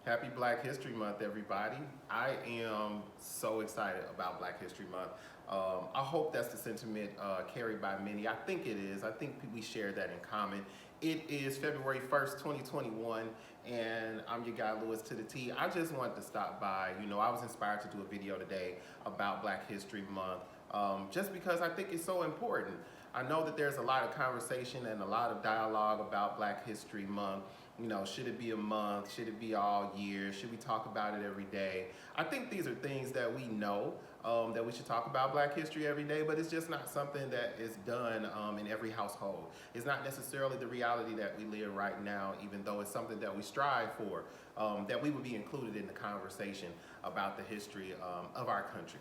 Happy Black History Month, everybody. I am so excited about Black History Month. I hope that's the sentiment carried by many. I think it is. I think we share that in common. It is February 1st, 2021, and I'm your guy, Lewis to the T. I just wanted to stop by. I was inspired to do a video today about Black History Month just because I think it's so important. I know that there's a lot of conversation and a lot of dialogue about Black History Month. Should it be a month? Should it be all year? Should we talk about it every day? I think these are things that we know that we should talk about Black history every day, but it's just not something that is done in every household. It's not necessarily the reality that we live right now, even though it's something that we strive for, that we would be included in the conversation about the history of our country.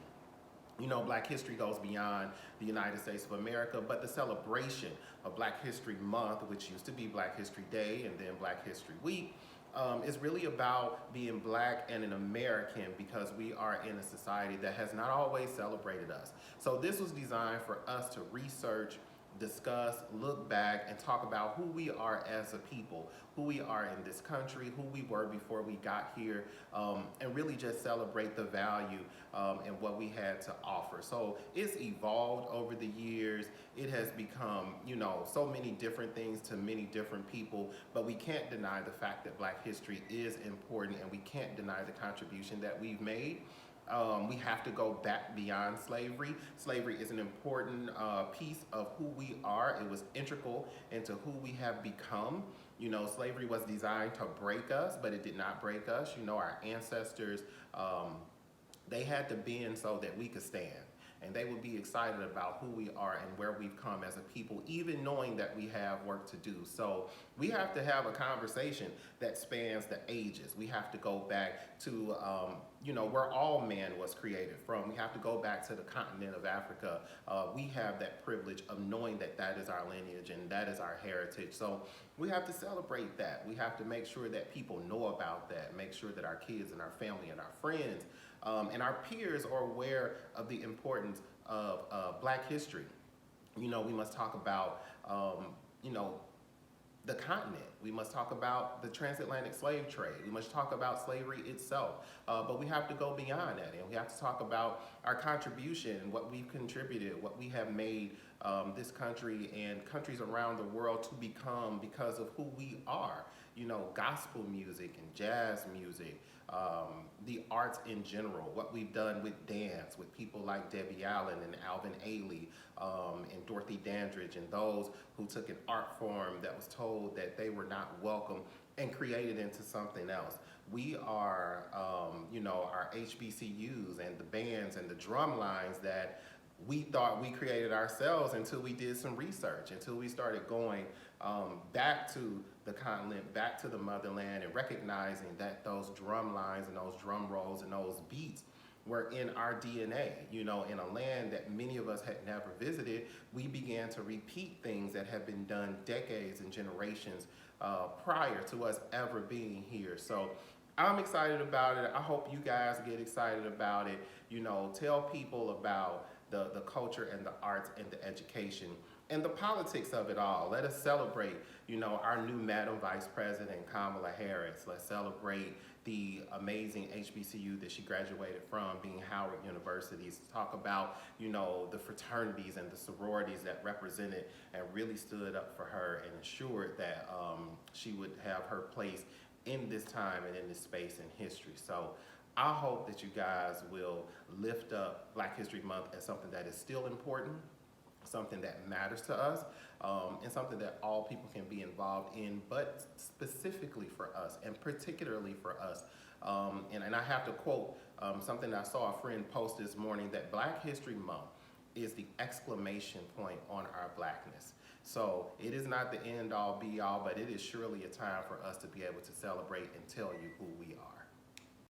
Black history goes beyond the United States of America, but the celebration of Black History Month, which used to be Black History Day and then Black History Week, is really about being Black and an American because we are in a society that has not always celebrated us. So this was designed for us to research, discuss, look back, and talk about who we are as a people, who we are in this country, who we were before we got here, and really just celebrate the value and what we had to offer. So it's evolved over the years. It has become, so many different things to many different people, but we can't deny the fact that Black history is important, and we can't deny the contribution that we've made. We have to go back beyond slavery. Slavery is an important piece of who we are. It was integral into who we have become. Slavery was designed to break us, but it did not break us. Our ancestors, they had to bend so that we could stand. And they would be excited about who we are and where we've come as a people, even knowing that we have work to do. So we have to have a conversation that spans the ages. We have to go back to, where all man was created from. We have to go back to the continent of Africa. We have that privilege of knowing that that is our lineage and that is our heritage. So we have to celebrate that. We have to make sure that people know about that, make sure that our kids and our family and our friends and our peers are aware of the importance of Black history. We must talk about, the continent. We must talk about the transatlantic slave trade. We must talk about slavery itself. But we have to go beyond that, and we have to talk about our contribution, what we've contributed, what we have made this country and countries around the world to become because of who we are. Gospel music and jazz music, the arts in general, what we've done with dance, with people like Debbie Allen and Alvin Ailey and Dorothy Dandridge, and those who took an art form that was told that they were not welcome and created into something else. We are, our HBCUs and the bands and the drum lines that we thought we created ourselves until we did some research, until we started going back to the continent, back to the motherland, and recognizing that those drum lines and those drum rolls and those beats were in our DNA. In a land that many of us had never visited, we began to repeat things that had been done decades and generations prior to us ever being here. So I'm excited about it. I hope you guys get excited about it. Tell people about the culture and the arts and the education and the politics of it all. Let us celebrate, our new Madam Vice President, Kamala Harris. Let's celebrate the amazing HBCU that she graduated from, being Howard University. Talk about, the fraternities and the sororities that represented and really stood up for her and ensured that she would have her place in this time and in this space in history. So I hope that you guys will lift up Black History Month as something that is still important, something that matters to us, and something that all people can be involved in, but specifically for us and particularly for us. And I have to quote something I saw a friend post this morning, that Black History Month is the exclamation point on our Blackness. So it is not the end all be all, but it is surely a time for us to be able to celebrate and tell you who we are.